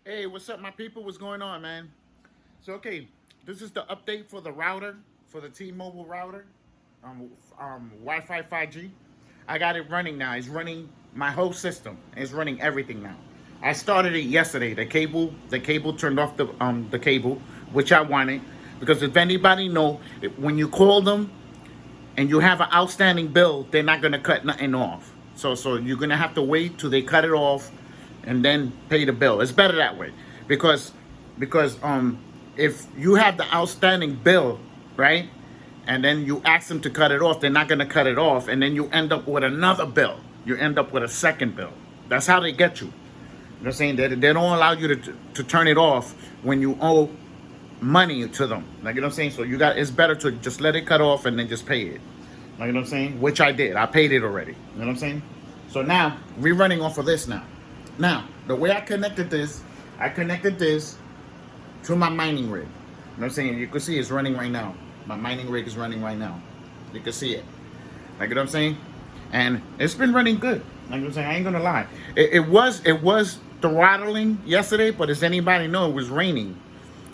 Hey, what's up, my people? What's going on, man? So, okay, this is the update for the router, for the T-Mobile router, Wi-Fi 5G. I got it running now. It's running my whole system. It's running everything now. I started it yesterday. The cable turned off the cable, which I wanted, because if anybody know, when you call them and you have an outstanding bill, they're not gonna cut nothing off. So you're gonna have to wait till they cut it off, and then pay the bill. It's better that way, because if you have the outstanding bill, right, and then you ask them to cut it off, they're not gonna cut it off, and then you end up with another bill. You end up with a second bill. That's how they get you. They're saying that they don't allow you to turn it off when you owe money to them. Like, you know what I'm saying? So it's better to just let it cut off and then just pay it. Like, you know what I'm saying? Which I did. I paid it already. You know what I'm saying? So now we're running off of this now. Now, the way I connected this to my mining rig. You know what I'm saying? You can see it's running right now. My mining rig is running right now. You can see it. Like, you know what I'm saying? And it's been running good. Like, you know what I'm saying? I ain't gonna lie. It was throttling yesterday, but as anybody know, it was raining.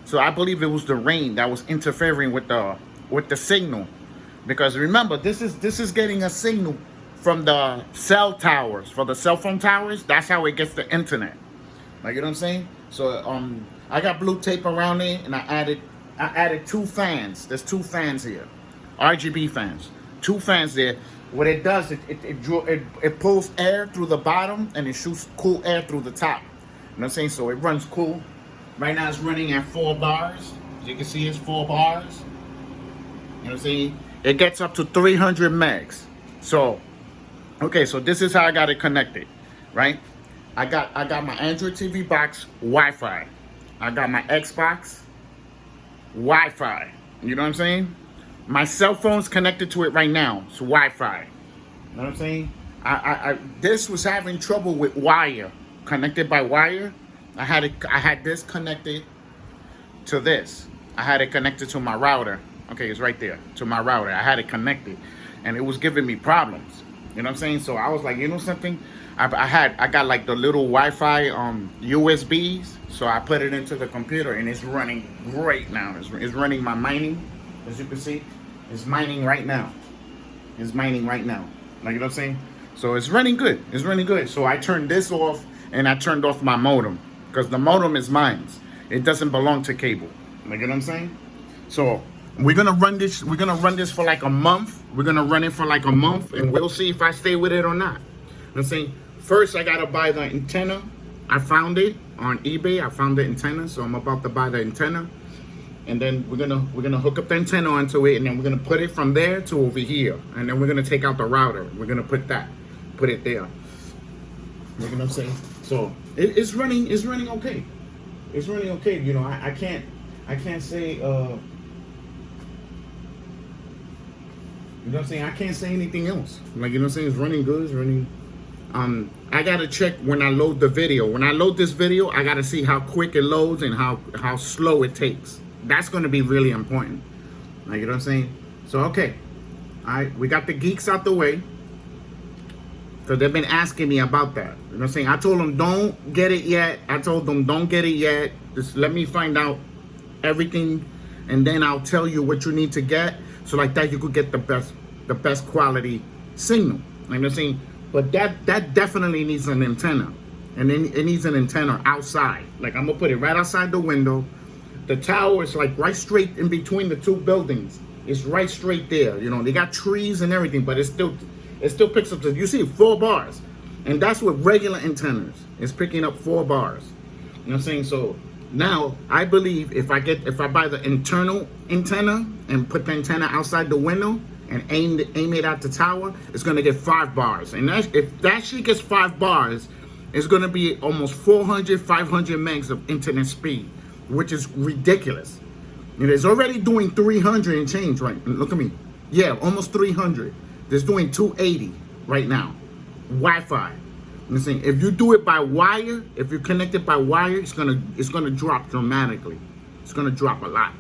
So I believe it was the rain that was interfering with the signal. Because remember, this is getting a signal from the cell towers, for the cell phone towers. That's how it gets the internet. Like, you know what I'm saying? So I got blue tape around it, and I added two fans. There's two fans here, RGB fans. Two fans there. What it does, it pulls air through the bottom, and it shoots cool air through the top. You know what I'm saying? So it runs cool. Right now it's running at 4 bars. As you can see, it's 4 bars. You know what I'm saying? It gets up to 300 megs. So, okay, so this is how I got it connected, right? I got my Android TV box Wi-Fi. I got my Xbox Wi-Fi. You know what I'm saying? My cell phone's connected to it right now. It's Wi-Fi. You know what I'm saying? This was having trouble with wire, connected by wire. I had this connected to this. I had it connected to my router. Okay, it's right there, to my router. I had it connected, and it was giving me problems. You know what I'm saying? So I was like, you know something? I got like the little Wi-Fi USBs. So I put it into the computer, and it's running great now. It's running my mining, as you can see. It's mining right now. It's mining right now. Like, you know what I'm saying? So it's running good. It's running good. So I turned this off, and I turned off my modem, because the modem is mine. It doesn't belong to cable. Like, you know what I'm saying? So we're gonna run this. We're gonna run this for like a month. We're gonna run it for like a month, and we'll see if I stay with it or not. You know what I'm saying? First, I gotta buy the antenna. I found it on eBay. I found the antenna, so I'm about to buy the antenna, and then we're gonna hook up the antenna onto it, and then we're gonna put it from there to over here, and then we're gonna take out the router. We're gonna put it there. You know what I'm saying? So it's running okay. It's running okay. You know, I can't say you know what I'm saying? I can't say anything else. Like, you know what I'm saying? It's running good. It's running. I gotta check when I load the video. When I load this video, I gotta see how quick it loads and how slow it takes. That's gonna be really important. Like, you know what I'm saying? So okay, we got the geeks out the way, because they've been asking me about that. You know what I'm saying? I told them don't get it yet. Just let me find out everything, and then I'll tell you what you need to get. So like that, you could get the best quality signal. You know what I'm saying? But that definitely needs an antenna, and then it needs an antenna outside. Like, I'm gonna put it right outside the window. The tower is like right straight in between the two buildings. It's right straight there. You know, they got trees and everything, but it still picks up. You see 4 bars, and that's what regular antennas. It's picking up 4 bars. You know what I'm saying? So now I believe if I buy the internal antenna and put the antenna outside the window and aim it at the tower, it's gonna get 5 bars. And if that shit gets 5 bars, it's gonna be almost 500 megs of internet speed, which is ridiculous. And it's already doing 300 and change, right? Look at me. Yeah, almost 300. It's doing 280 right now. Wi-Fi. I'm saying, if you do it by wire, if you connect it by wire, it's gonna drop dramatically. It's gonna drop a lot.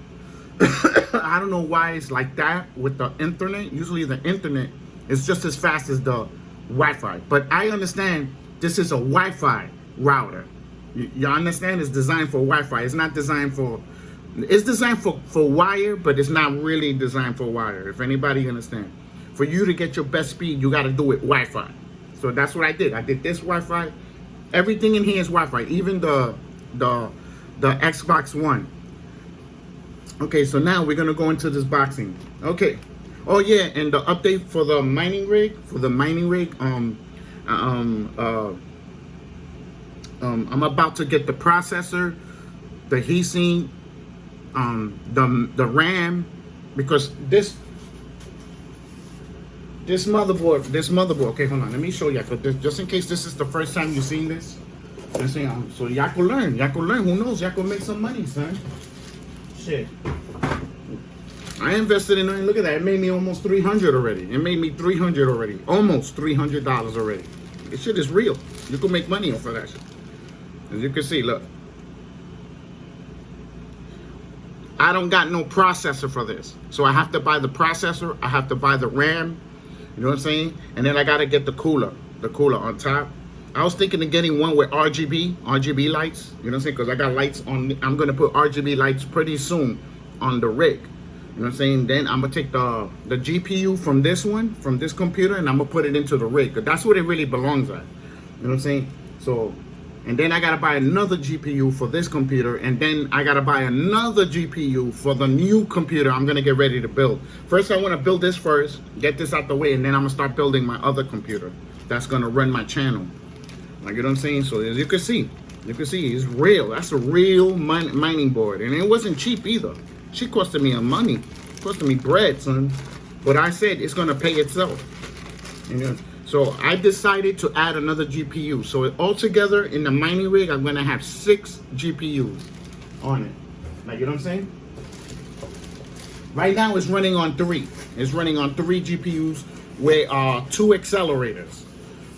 I don't know why it's like that with the internet. Usually the internet is just as fast as the Wi-Fi. But I understand this is a Wi-Fi router. You understand? It's designed for Wi-Fi. It's not designed for. It's designed for wire, but it's not really designed for wire. If anybody understand, for you to get your best speed, you got to do it Wi-Fi. So that's what I did. I did this Wi-Fi. Everything in here is Wi-Fi, even the Xbox One. Okay, so now we're gonna go into this boxing. Okay. Oh yeah, and the update for the mining rig. I'm about to get the processor, the heatsink, the RAM, because this motherboard. Okay, hold on. Let me show you. Just in case this is the first time you've seen this. So y'all can learn. Who knows? Y'all can make some money, son. Shit. I invested in it. Look at that. It made me almost $300 already. It made me $300 already. Almost $300 already. This shit is real. You can make money off of that shit. As you can see, look. I don't got no processor for this. So I have to buy the processor. I have to buy the RAM. You know what I'm saying? And then I got to get the cooler on top. I was thinking of getting one with RGB lights. You know what I'm saying? Because I got lights on. I'm going to put RGB lights pretty soon on the rig. You know what I'm saying? Then I'm going to take the GPU from this computer, and I'm going to put it into the rig. Because that's what it really belongs at. You know what I'm saying? So, and then I got to buy another GPU for this computer. And then I got to buy another GPU for the new computer I'm going to get ready to build. First, I want to build this first. Get this out the way. And then I'm going to start building my other computer. That's going to run my channel. Like, you know what I'm saying? So as you can see, it's real. That's a real mining board. And it wasn't cheap either. She costed me money. Costed me bread, son. But I said it's going to pay itself. You know? So I decided to add another GPU. So altogether in the mining rig, I'm going to have 6 GPUs on it. Like, you know what I'm saying? Right now it's running on 3. It's running on 3 GPUs with 2 accelerators.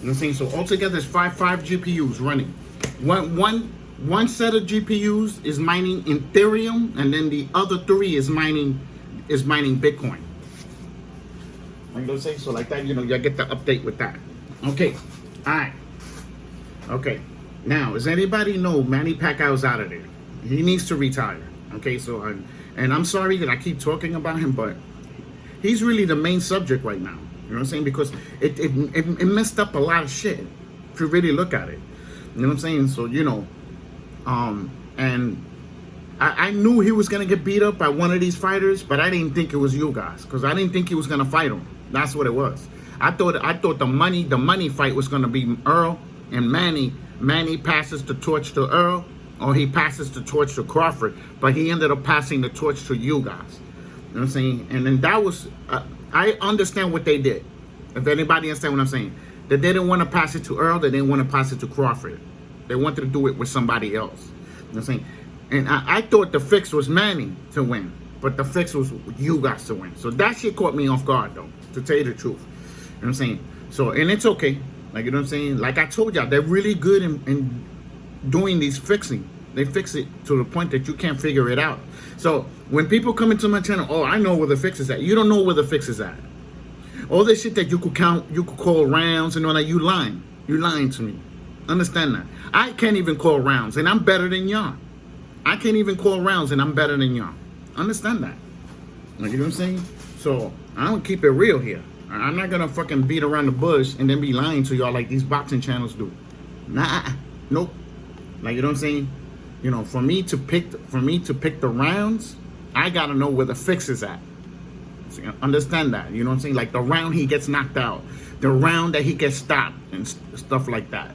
You know what I'm saying? So altogether it's 5 GPUs running. One set of GPUs is mining Ethereum, and then the other 3 is mining Bitcoin. Like, you know what I'm saying? So like that, you know, you get the update with that. Okay. Alright. Okay. Now, does anybody know Manny Pacquiao's out of there? He needs to retire. Okay, so I'm sorry that I keep talking about him, but he's really the main subject right now. You know what I'm saying? Because it messed up a lot of shit, if you really look at it. You know what I'm saying? So, you know, and I knew he was going to get beat up by one of these fighters, but I didn't think it was you guys, because I didn't think he was going to fight him. That's what it was. I thought the money fight was going to be Earl and Manny. Manny passes the torch to Earl, or he passes the torch to Crawford, but he ended up passing the torch to you guys. You know what I'm saying? And then that was... I understand what they did. If anybody understand what I'm saying. That they didn't want to pass it to Earl. They didn't want to pass it to Crawford. They wanted to do it with somebody else. You know what I'm saying? And I thought the fix was Manny to win. But the fix was you guys to win. So that shit caught me off guard, though. To tell you the truth. You know what I'm saying? So, and it's okay. Like, you know what I'm saying? Like I told y'all, they're really good in doing these fixing. They fix it to the point that you can't figure it out. So when people come into my channel, oh, I know where the fix is at. You don't know where the fix is at. All this shit that you could count, you could call rounds and all that, you lying. You lying to me. Understand that. I can't even call rounds, and I'm better than y'all. I can't even call rounds, and I'm better than y'all. Understand that. Like, you know what I'm saying? So I don't keep it real here. I'm not gonna fucking beat around the bush and then be lying to y'all like these boxing channels do. Nah, nope. Like, you know what I'm saying? You know, for me to pick the rounds, I gotta know where the fix is at. So, understand that? You know what I'm saying? Like the round he gets knocked out, the round that he gets stopped, and stuff like that.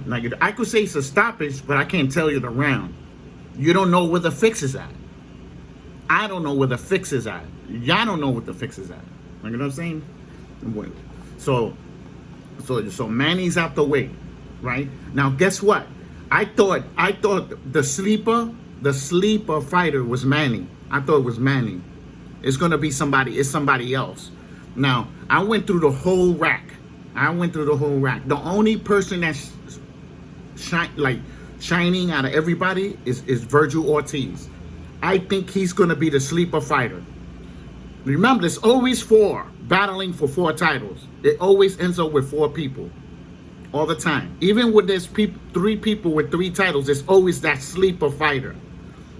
Like, I could say it's a stoppage, but I can't tell you the round. You don't know where the fix is at. I don't know where the fix is at. Y'all don't know what the fix is at. Like, you know what I'm saying? So Manny's out the way, right? Now, guess what? I thought the sleeper fighter was Manny. I thought it was Manny. It's gonna be somebody. It's somebody else. Now, I went through the whole rack. The only person that's shining out of everybody is Virgil Ortiz. I think he's gonna be the sleeper fighter. Remember, there's always 4 battling for 4 titles. It always ends up with 4 people. all the time. Even when there's three people with 3 titles, there's always that sleeper fighter.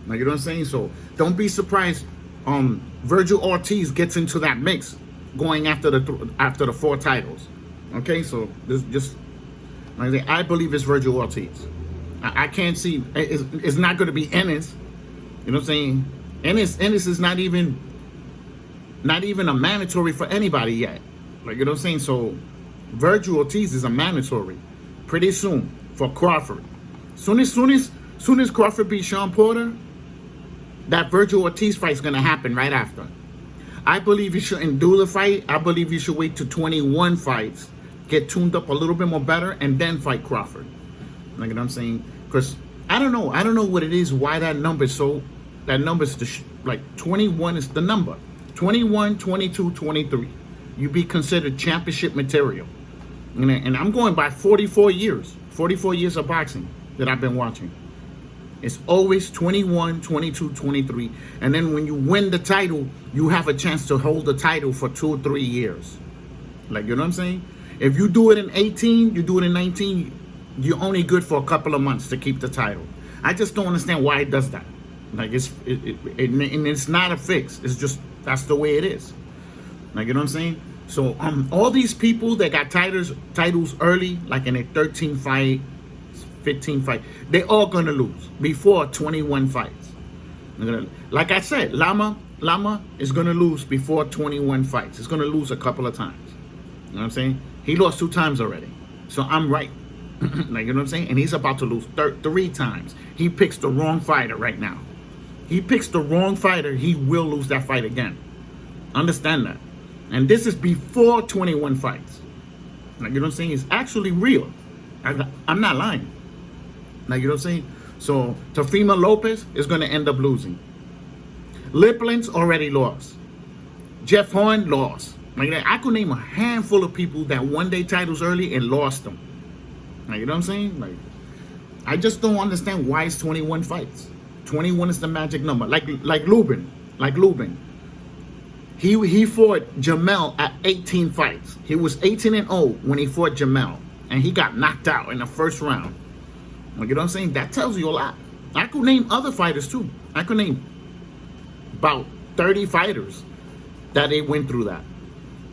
Like, you know what I'm saying? So don't be surprised. Virgil Ortiz gets into that mix, going after the 4 titles. Okay, so this just like I say, I believe it's Virgil Ortiz. I can't see it's not going to be Ennis. You know what I'm saying? Ennis is not even a mandatory for anybody yet. Like, you know what I'm saying? So Virgil Ortiz is a mandatory pretty soon for Crawford. Soon as Crawford beats Sean Porter, that Virgil Ortiz fight is going to happen right after. I believe you shouldn't do the fight. I believe you should wait to 21 fights, get tuned up a little bit more better, and then fight Crawford. Like, you know what I'm saying? Because I don't know what it is, why that number is so, that number is like 21 is the number. 21, 22, 23. You be considered championship material. And I'm going by 44 years of boxing that I've been watching. It's always 21, 22, 23. And then when you win the title, you have a chance to hold the title for 2 or 3 years. Like, you know what I'm saying? If you do it in 18, you do it in 19, you're only good for a couple of months to keep the title. I just don't understand why it does that. Like, and it's not a fix. It's just, that's the way it is. Like, you know what I'm saying? So all these people that got titles early, like in a 13 fight, 15 fight, they all gonna lose before 21 fights. Like I said, Lama is gonna lose before 21 fights. It's gonna lose a couple of times. You know what I'm saying? He lost 2 times already. So I'm right. Like, you know what I'm saying? And he's about to lose 3 times. He picks the wrong fighter right now. He picks the wrong fighter, he will lose that fight again. Understand that. And this is before 21 fights. Like, you know what I'm saying? It's actually real. I'm not lying. Like, you know what I'm saying? So Teofimo Lopez is going to end up losing. Liplin's already lost. Jeff Horn lost. Like, I could name a handful of people that won their titles early and lost them. Like, you know what I'm saying? Like, I just don't understand why it's 21 fights. 21 is the magic number. Like Lubin. He fought Jamel at 18 fights. He was 18-0 when he fought Jamel. And he got knocked out in the first round. Like, you know what I'm saying? That tells you a lot. I could name other fighters too. I could name about 30 fighters that they went through that.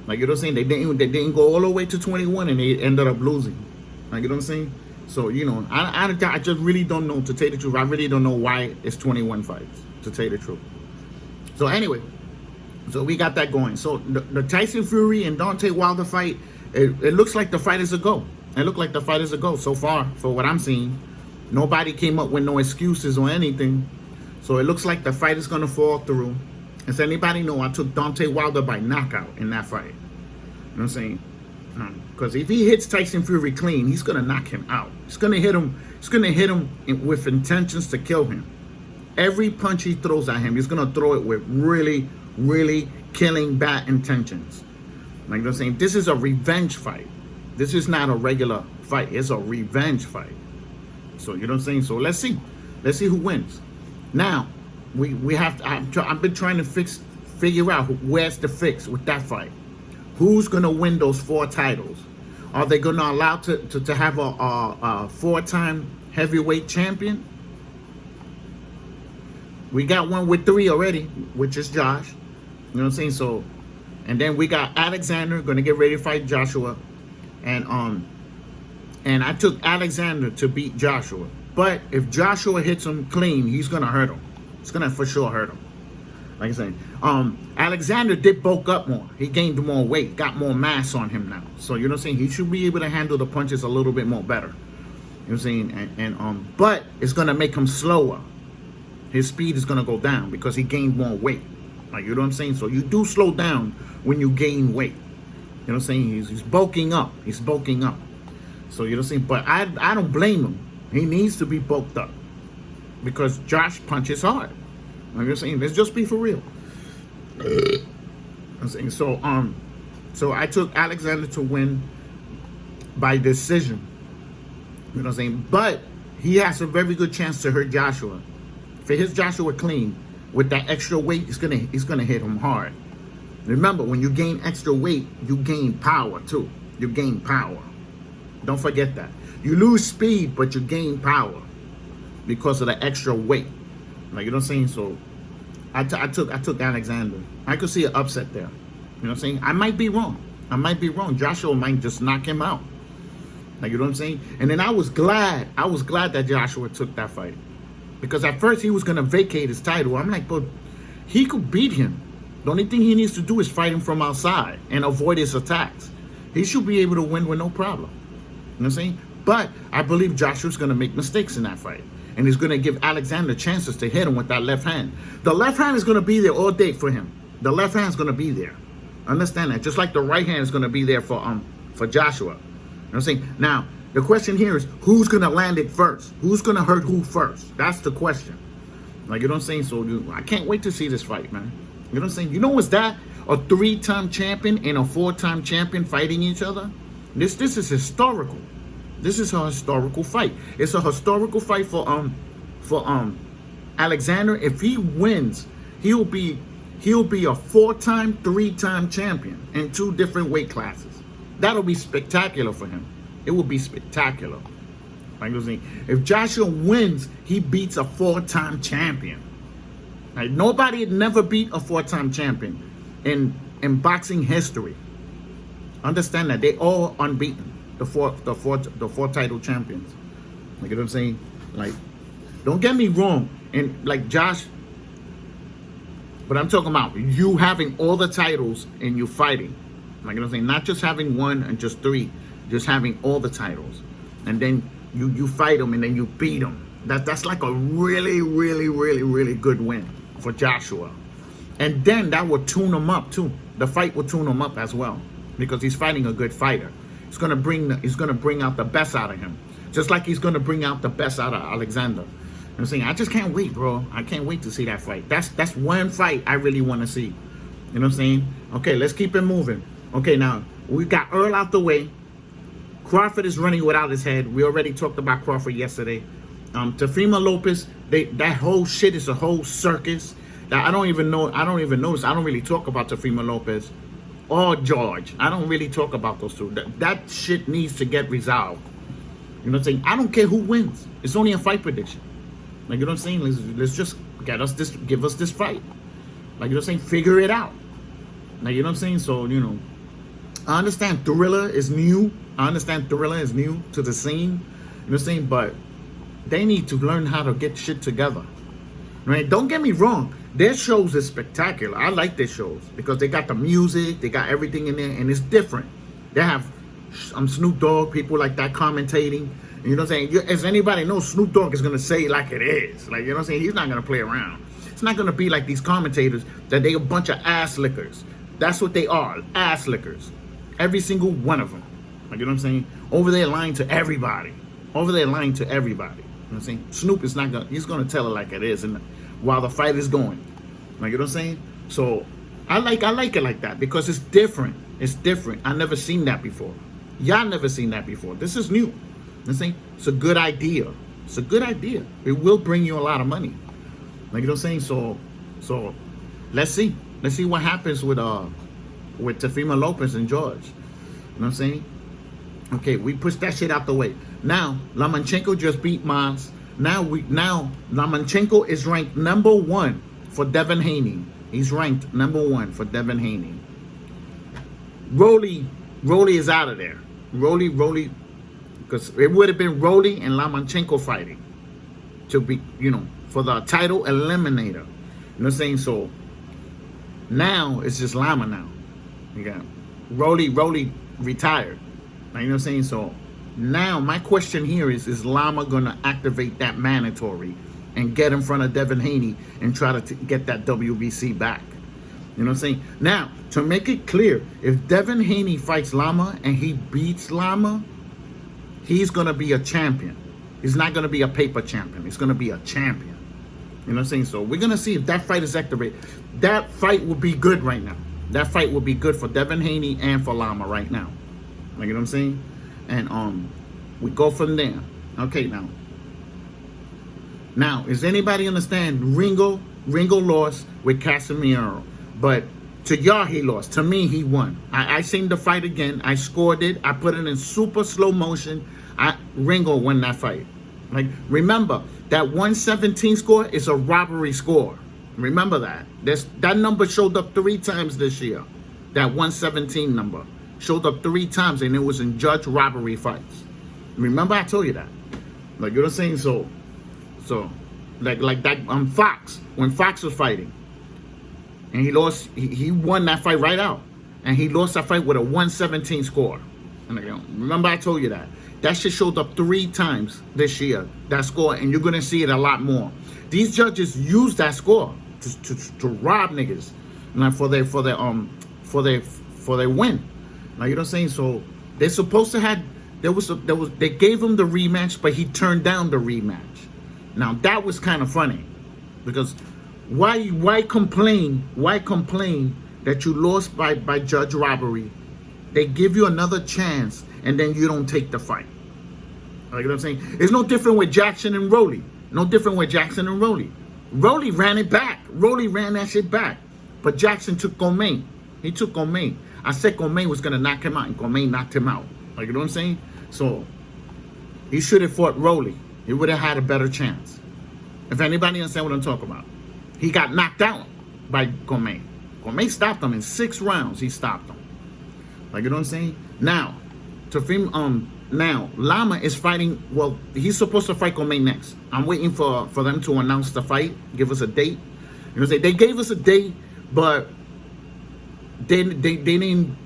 Like, you know what I'm saying? They didn't go all the way to 21 and they ended up losing. Like, you know what I'm saying? So, you know, I just really don't know, to tell you the truth. I really don't know why it's 21 fights, to tell you the truth. So anyway, so we got that going. So the Tyson Fury and Deontay Wilder fight, it looks like the fight is a go. It looked like the fight is a go so far, for what I'm seeing. Nobody came up with no excuses or anything. So it looks like the fight is going to fall through. As anybody know, I took Deontay Wilder by knockout in that fight. You know what I'm saying? Because if he hits Tyson Fury clean, he's going to knock him out. He's going to hit him. He's going to hit him with intentions to kill him. Every punch he throws at him, he's going to throw it with really, really killing bad intentions. Like, you know what I'm saying? This is a revenge fight. This is not a regular fight. It's a revenge fight. So, you know what I'm saying? So let's see. Let's see who wins. Now, we have to, I've been trying to figure out where's the fix with that fight. Who's going to win those 4 titles? Are they going to allow to have a 4-time heavyweight champion? We got one with 3 already, which is Josh. You know what I'm saying? So, and then we got Alexander going to get ready to fight Joshua. And I took Alexander to beat Joshua. But if Joshua hits him clean, he's going to hurt him. It's going to for sure hurt him. Like I said, Alexander did bulk up more. He gained more weight, got more mass on him now. So, you know what I'm saying? He should be able to handle the punches a little bit more better. You know what I'm saying? But it's going to make him slower. His speed is going to go down because he gained more weight. Like, you know what I'm saying? So you do slow down when you gain weight. You know what I'm saying? He's bulking up. He's bulking up. So, you know what I'm saying? But I don't blame him. He needs to be bulked up because Josh punches hard. Like you're saying, let's just be for real. I'm saying, so I took Alexander to win by decision. You know what I'm saying? But he has a very good chance to hurt Joshua. If he hits Joshua clean with that extra weight, he's gonna hit him hard. Remember, when you gain extra weight, you gain power too. You gain power. Don't forget that. You lose speed, but you gain power because of the extra weight. Like, you know what I'm saying? So I took Alexander. I could see an upset there. You know what I'm saying? I might be wrong. I might be wrong. Joshua might just knock him out. Like, you know what I'm saying? And then I was glad that Joshua took that fight. Because at first he was going to vacate his title. I'm like, but he could beat him. The only thing he needs to do is fight him from outside and avoid his attacks. He should be able to win with no problem. You know what I'm saying? But I believe Joshua's going to make mistakes in that fight. And he's going to give Alexander chances to hit him with that left hand. The left hand is going to be there all day for him. The left hand is going to be there. Understand that? Just like the right hand is going to be there for Joshua. You know what I'm saying? Now, the question here is, who's going to land it first? Who's going to hurt who first? That's the question. Like, you know what I'm saying? So, I can't wait to see this fight, man. You know what I'm saying? You know what's that? A 3-time champion and a 4-time champion fighting each other? This is historical. This is a historical fight. It's a historical fight for Alexander. If he wins, he'll be a 4-time, 3-time champion in 2 different weight classes. That'll be spectacular for him. It will be spectacular. Like I was saying, if Joshua wins, he beats a 4-time champion. Like, nobody had never beat a 4-time champion in boxing history. Understand that they all unbeaten. The four title champions. Like, you know what I'm saying? Like, don't get me wrong. And like Josh, but I'm talking about you having all the titles and you fighting. Like, you know what I'm saying? Not just having 1 and just 3, just having all the titles. And then you fight them and then you beat them. That's like a really, really, really, really good win for Joshua. And then that will tune him up too. The fight will tune him up as well, because he's fighting a good fighter. He's gonna bring out the best out of him, just like he's gonna bring out the best out of Alexander. You know what I'm saying? I just can't wait, bro. I can't wait to see that fight. That's one fight I really want to see. You know what I'm saying? Okay, let's keep it moving. Okay, now we got Earl out the way. Crawford is running without his head. We already talked about Crawford yesterday. Teofimo Lopez, that whole shit is a whole circus. That I don't even notice. I don't really talk about Teofimo Lopez or George. I don't really talk about those two. That shit needs to get resolved. You know what I'm saying? I don't care who wins. It's only a fight prediction. Like, you know what I'm saying? Let's just give us this fight. Like, you know what I'm saying? Figure it out. Like, you know what I'm saying? So, you know, I understand Thriller is new. I understand Thriller is new to the scene. You know what I'm saying? But they need to learn how to get shit together. Right? Don't get me wrong. Their shows is spectacular. I like their shows because they got the music, they got everything in there, and it's different. They have Snoop Dogg, people like that commentating. You know what I'm saying? As anybody knows, Snoop Dogg is going to say it like it is. Like, you know what I'm saying? He's not going to play around. It's not going to be like these commentators that they a bunch of ass lickers. That's what they are, ass lickers. Every single one of them. Like, you know what I'm saying? Over there lying to everybody. Over there lying to everybody. You know what I'm saying? Snoop is not going to, he's going to tell it like it is. And while the fight is going. Like, you know what I'm saying? So I like it like that because it's different. It's different. I never seen that before. Y'all never seen that before. This is new. You know what I'm saying? It's a good idea. It's a good idea. It will bring you a lot of money. Like, you know what I'm saying? So let's see. Let's see what happens with Teofimo Lopez and George. You know what I'm saying? Okay, we pushed that shit out the way. Now Lomachenko just beat Mas. Now Lomachenko is ranked #1 for Devin Haney. He's ranked #1 for Devin Haney. Rolly is out of there. Rolly, because it would have been Rolly and Lomachenko fighting to be, you know, for the title eliminator. You know what I'm saying? So now it's just Lama now. You got Rolly retired. Like, you know what I'm saying? So now my question here is Lama gonna activate that mandatory and get in front of Devin Haney and try to get that WBC back? You know what I'm saying? Now, to make it clear, if Devin Haney fights Lama and he beats Lama, he's gonna be a champion. He's not gonna be a paper champion. He's gonna be a champion. You know what I'm saying? So we're gonna see if that fight is activated. That fight will be good right now. That fight will be good for Devin Haney and for Lama right now. Like, you know what I'm saying? And we go from there. Okay, now, does anybody understand? Ringo lost with Casemiro, but To y'all, he lost. To me, he won. I seen the fight again. I scored it. I put it in super slow motion. Ringo won that fight. Like, remember, that 117 score is a robbery score. Remember that. That number showed up 3 times this year. That 117 number showed up 3 times, and it was in judge robbery fights. Remember, I told you that. Like, you know what I'm saying? So like that on Fox, when Fox was fighting, and he lost, he won that fight right out, and he lost that fight with a 117 score. And again, remember, I told you that. That shit showed up 3 times this year, that score, and you're gonna see it a lot more. These judges use that score to rob niggas, like for their win. Like, you know what I'm saying? So they're supposed to have they gave him the rematch, but he turned down the rematch. Now that was kind of funny, because why complain that you lost by judge robbery? They give you another chance, and then you don't take the fight. Like, you know what I'm saying? It's no different with Jackson and Rolly. No different with Jackson and Rolly. Rolly ran it back. Rolly ran that shit back. But Jackson took Gomain. He took Gomain. I said Gomain was going to knock him out, and Gomain knocked him out. Like, you know what I'm saying? So he should have fought Rolly. He would have had a better chance. If anybody understand what I'm talking about. He got knocked out by Gomain. Gomain stopped him in 6 rounds. He stopped him. Like, you know what I'm saying? Now, now Lama is fighting. Well, he's supposed to fight Gomain next. I'm waiting for them to announce the fight, give us a date. You know, they gave us a date, but they didn't.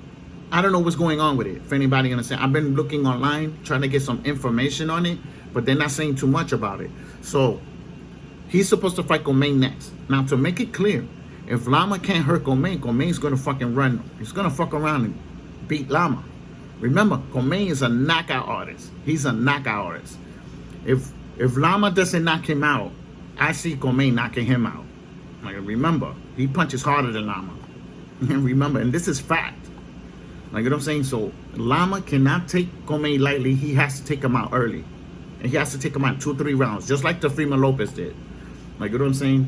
I don't know what's going on with it. If anybody understand, I've been looking online trying to get some information on it, but they're not saying too much about it. So he's supposed to fight Gomain next. Now, to make it clear, if Lama can't hurt Gomain, Gomain's gonna fucking run. He's gonna fuck around and beat Lama. Remember, Gomain is a knockout artist. He's a knockout artist. If Lama doesn't knock him out, I see Gomain knocking him out. Like, remember, he punches harder than Lama. Remember, and this is fact. Like, you know what I'm saying? So Lama cannot take Gomain lightly. He has to take him out early, and he has to take him out 2 or 3 rounds, just like Teofimo Lopez did. Like, you know what I'm saying?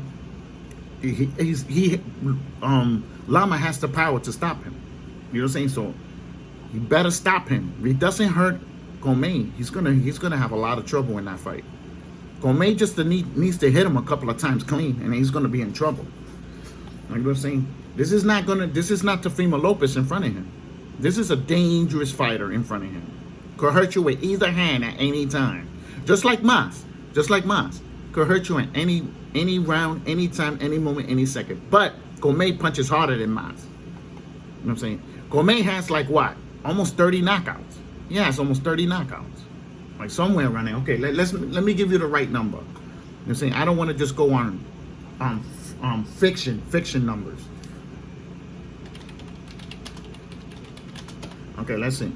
Lama has the power to stop him. You know what I'm saying? So you better stop him. If he doesn't hurt Gomain, he's gonna have a lot of trouble in that fight. Gomain just needs to hit him a couple of times clean, and he's gonna be in trouble. Like, you know what I'm saying? This is not Teofimo Lopez in front of him. This is a dangerous fighter in front of him. Could hurt you with either hand at any time. Just like Mas. Could hurt you in any round, any time, any moment, any second. But Gomain punches harder than Mas. You know what I'm saying? Gomain has like what? Almost 30 knockouts. Yeah, it's almost 30 knockouts. Like somewhere around there. Okay, let me give you the right number. You know what I'm saying? I don't want to just go on fiction numbers. Okay, let's see.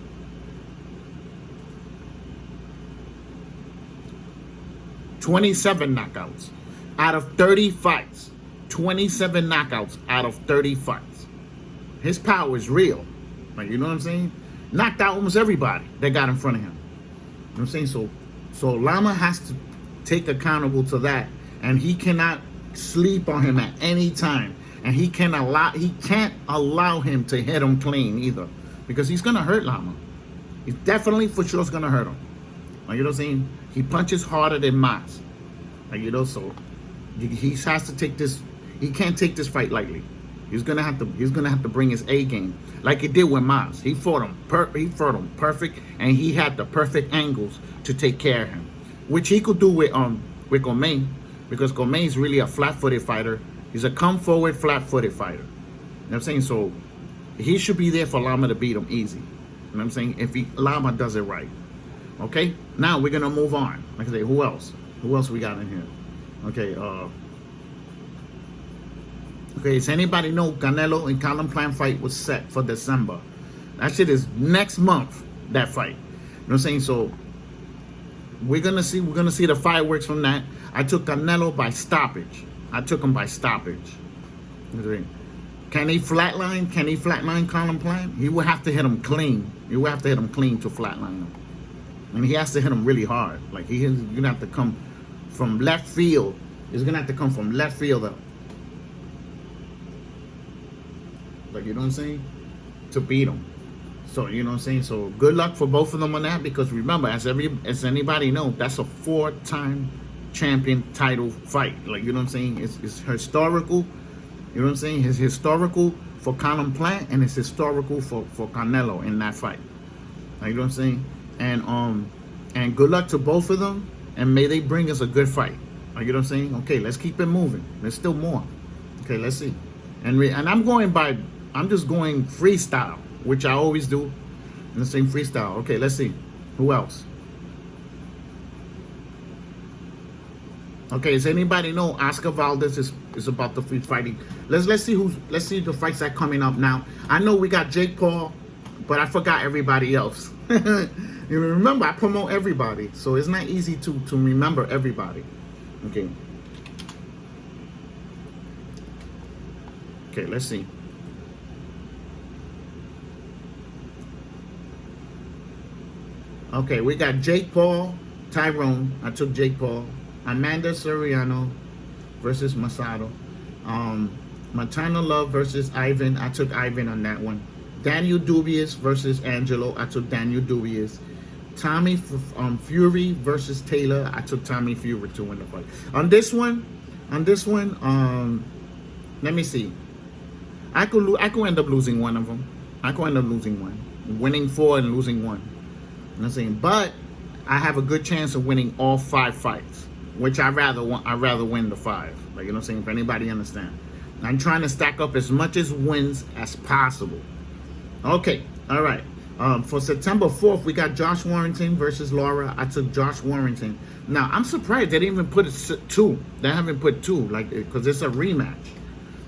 "27 knockouts out of 30 fights. 27 knockouts out of 30 fights. His power is real. Like, you know what I'm saying? Knocked out almost everybody that got in front of him. You know what I'm saying? So Lama has to take accountable to that, and he cannot sleep on him at any time. And he can't allow him to hit him clean either, because he's gonna hurt Lama. He's definitely for sure gonna hurt him. Like, you know what I'm saying? He punches harder than Mas. Like, you know, so he has to take this. He can't take this fight lightly. He's gonna have to bring his A game, like he did with Mas. He fought him perfect, and he had the perfect angles to take care of him, which he could do with Gomain, because Gomain is really a flat-footed fighter. He's a come-forward, flat-footed fighter. You know what I'm saying? So he should be there for Lama to beat him easy. You know what I'm saying? If Lama does it right. Okay? Now we're gonna move on. Like I say, who else? Who else we got in here? Okay, okay, does anybody know Canelo and Colin Plant fight was set for December? That shit is next month, that fight. You know what I'm saying? So we're gonna see the fireworks from that. I took Canelo by stoppage. I took him by stoppage. Can he flatline Colin Plant? He will have to hit him clean. He will have to hit him clean to flatline him. And he has to hit him really hard. Like, he's gonna have to come from left field. He's gonna have to come from left field up. Like, you know what I'm saying? To beat him. So, you know what I'm saying? So, good luck for both of them on that, because remember, as anybody knows, that's a 4-time champion title fight. Like, you know what I'm saying? It's historical. You know what I'm saying? It's historical for Colin Plant, and it's historical for Canelo in that fight. Like, you know what I'm saying? And good luck to both of them, and may they bring us a good fight. Like, you know what I'm saying? Okay, let's keep it moving. There's still more. Okay, let's see. And I'm just going freestyle, which I always do. In the same freestyle. Okay, let's see. Who else? Okay, does anybody know Oscar Valdez is about to be fighting? Let's see the fights that are coming up now. I know we got Jake Paul, but I forgot everybody else. You remember, I promote everybody, so it's not easy to remember everybody. Okay. Okay, let's see. Okay, we got Jake Paul, Tyrone. I took Jake Paul. Amanda Soriano versus Masado. Matano Love versus Ivan. I took Ivan on that one. Daniel Dubious versus Angelo. I took Daniel Dubious. Tommy Fury versus Taylor. I took Tommy Fury to win the fight. On this one, let me see. I could end up losing one of them. I could end up losing one, winning 4 and losing 1. You know what I'm saying? But I have a good chance of winning all 5 fights, which I rather win the 5. Like, you know what I'm saying? If anybody understand, I'm trying to stack up as much as wins as possible. Okay, all right. For September 4th, we got Josh Warrington versus Laura. I took Josh Warrington. Now, I'm surprised they didn't even put 2. They haven't put 2, like, because it's a rematch.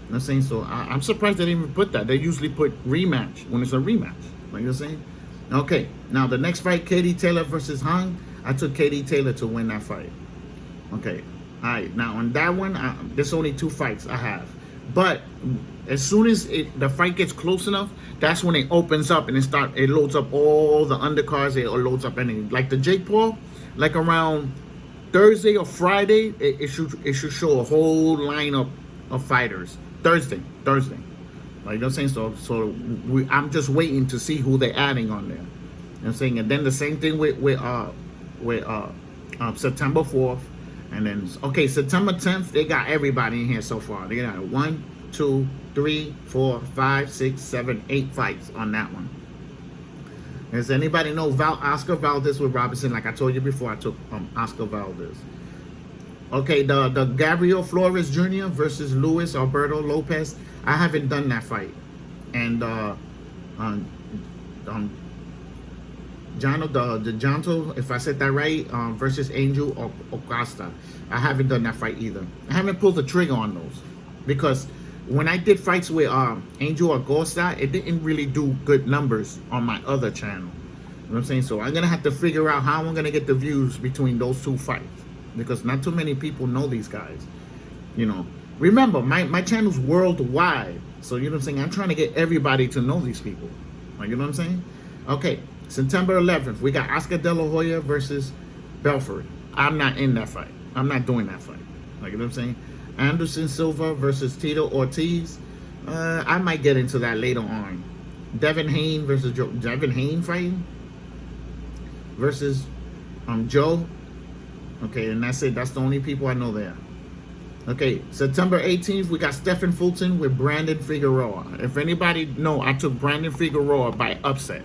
You know what I'm saying? So I'm surprised they didn't even put that. They usually put rematch when it's a rematch. Like, you know what I'm saying? Okay, now the next fight, Katie Taylor versus Hung. I took Katie Taylor to win that fight. Okay, all right. Now on that one, there's only 2 fights I have. But as soon as the fight gets close enough, that's when it opens up and it loads up all the undercards. It loads up anything. Like the Jake Paul, like around Thursday or Friday, it should show a whole lineup of fighters. Thursday. Like, you know what I'm saying? So I'm just waiting to see who they're adding on there. You know what I'm saying? And then the same thing with September 4th. And then, okay, September 10th, they got everybody in here so far. They got 1, 2, 3, 4, 5, 6, 7, 8 fights on that one. Does anybody know Oscar Valdez with Robinson? Like I told you before, I took Oscar Valdez. Okay, the Gabriel Flores Jr. versus Luis Alberto Lopez. I haven't done that fight. And Janto, if I said that right, versus Angel Acosta. I haven't done that fight either. I haven't pulled the trigger on those, because when I did fights with Angel Acosta, it didn't really do good numbers on my other channel. You know what I'm saying? So I'm gonna have to figure out how I'm gonna get the views between those 2 fights, because not too many people know these guys. You know, remember my channel's worldwide, so you know what I'm saying. I'm trying to get everybody to know these people. Like, you know what I'm saying? Okay. September 11th, we got Oscar De La Hoya versus Belfort. I'm not in that fight. I'm not doing that fight. Like, you know what I'm saying? Anderson Silva versus Tito Ortiz. I might get into that later on. Devin Haney versus Devin Haney fighting versus Joe. Okay, and that's it. That's the only people I know there. Okay, September 18th, we got Stephen Fulton with Brandon Figueroa. If anybody know, I took Brandon Figueroa by upset.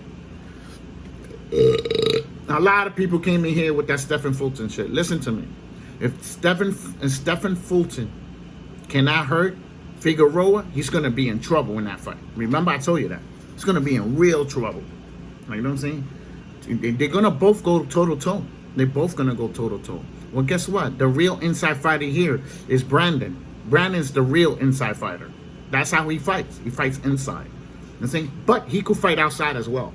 A lot of people came in here with that Stephen Fulton shit. Listen to me. If Stephen Fulton cannot hurt Figueroa, he's going to be in trouble in that fight. Remember, I told you that. He's going to be in real trouble. Like, you know what I'm saying? They're going to both go toe-to-toe. They're both going to go toe-to-toe. Well, guess what? The real inside fighter here is Brandon. Brandon's the real inside fighter. That's how he fights. He fights inside. You know what I'm saying? But he could fight outside as well.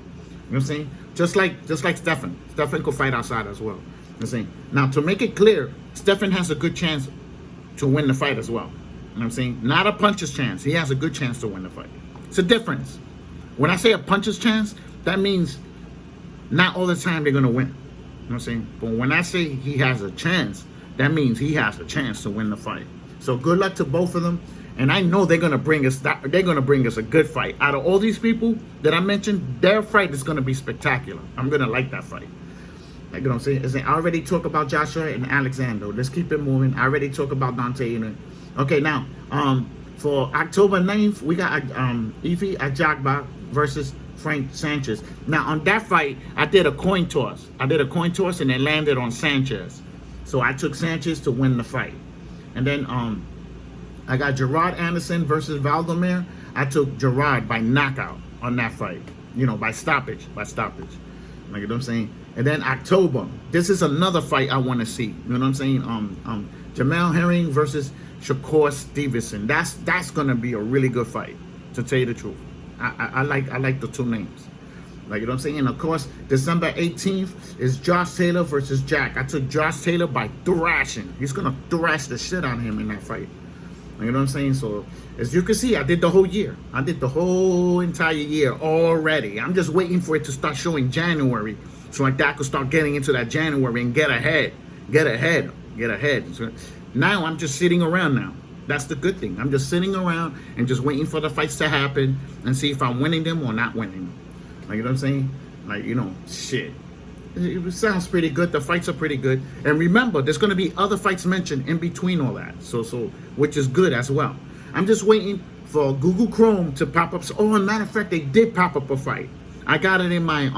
You know what I'm saying? Just like Stephen. Stephen could fight outside as well. You know what I'm saying? Now, to make it clear, Stephen has a good chance to win the fight as well. You know what I'm saying? Not a puncher's chance. He has a good chance to win the fight. It's a difference. When I say a puncher's chance, that means not all the time they're going to win. You know what I'm saying? But when I say he has a chance, that means he has a chance to win the fight. So good luck to both of them. And I know they're gonna bring us a good fight. Out of all these people that I mentioned, their fight is gonna be spectacular. I'm gonna like that fight. Like, you know what I'm saying? I already talked about Joshua and Alexander. Let's keep it moving. I already talked about Dante. Okay, now for October 9th, we got Ife Ajagba versus Frank Sanchez. Now on that fight, I did a coin toss. And it landed on Sanchez. So I took Sanchez to win the fight. And then I got Gerard Anderson versus Valdomir. I took Gerard by knockout on that fight. You know, by stoppage. Like, you know what I'm saying? And then October, this is another fight I want to see. You know what I'm saying? Jamel Herring versus Shakur Stevenson. That's gonna be a really good fight, to tell you the truth. I like the two names. Like, you know what I'm saying? And of course, December 18th is Josh Taylor versus Jack. I took Josh Taylor by thrashing. He's gonna thrash the shit out of him in that fight. You know what I'm saying? So, as you can see, I did the whole year. I did the whole entire year already. I'm just waiting for it to start showing January, so like that could start getting into that January and get ahead. So now I'm just sitting around now. That's the good thing. I'm just sitting around and just waiting for the fights to happen and see if I'm winning them or not winning them. Like, you know what I'm saying? Like, you know, shit. It sounds pretty good. The fights are pretty good. And remember, there's going to be other fights mentioned in between all that. So which is good as well. I'm just waiting for Google Chrome to pop up. Oh, as a matter of fact, they did pop up a fight. I got it in my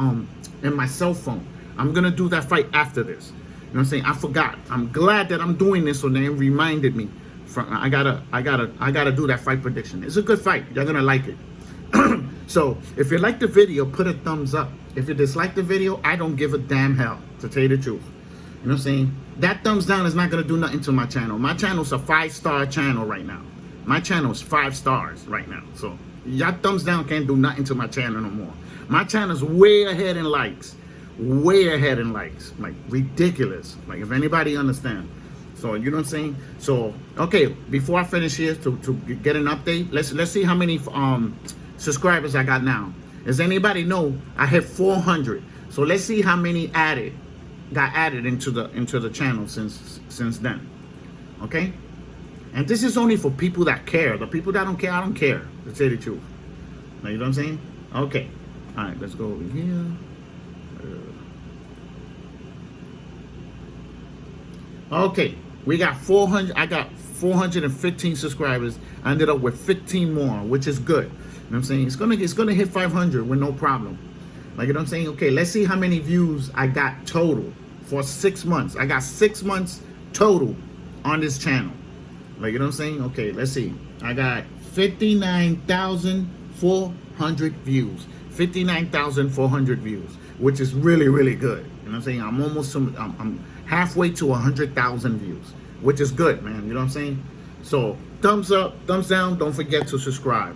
cell phone. I'm going to do that fight after this. You know what I'm saying? I forgot. I'm glad that I'm doing this, so they reminded me. I gotta do that fight prediction. It's a good fight. You're going to like it. So, if you like the video, put a thumbs up. If you dislike the video, I don't give a damn hell, to tell you the truth. You know what I'm saying? That thumbs down is not going to do nothing to my channel. My channel's a 5-star channel right now. My channel is 5 stars right now. So, your thumbs down can't do nothing to my channel no more. My channel's way ahead in likes. Way ahead in likes. Like, ridiculous. Like, if anybody understands. So, you know what I'm saying? So, okay, before I finish here, to get an update, let's see how many subscribers I got now. Does anybody know I hit 400? So let's see how many got added into the channel since then. Okay? And this is only for people that care. The people that don't care, I don't care, to tell you the truth. Now, you know what I'm saying? Okay. All right, let's go over here. Okay, we got 400. I got 415 subscribers. I ended up with 15 more, which is good. You know what I'm saying? It's gonna hit 500 with no problem. Like, you know what I'm saying? Okay, let's see how many views I got total for 6 months. I got 6 months total on this channel. Like, you know what I'm saying? Okay, let's see. I got 59,400 views. 59,400 views, which is really, really good. You know what I'm saying? I'm halfway to 100,000 views, which is good, man. You know what I'm saying? So thumbs up, thumbs down. Don't forget to subscribe.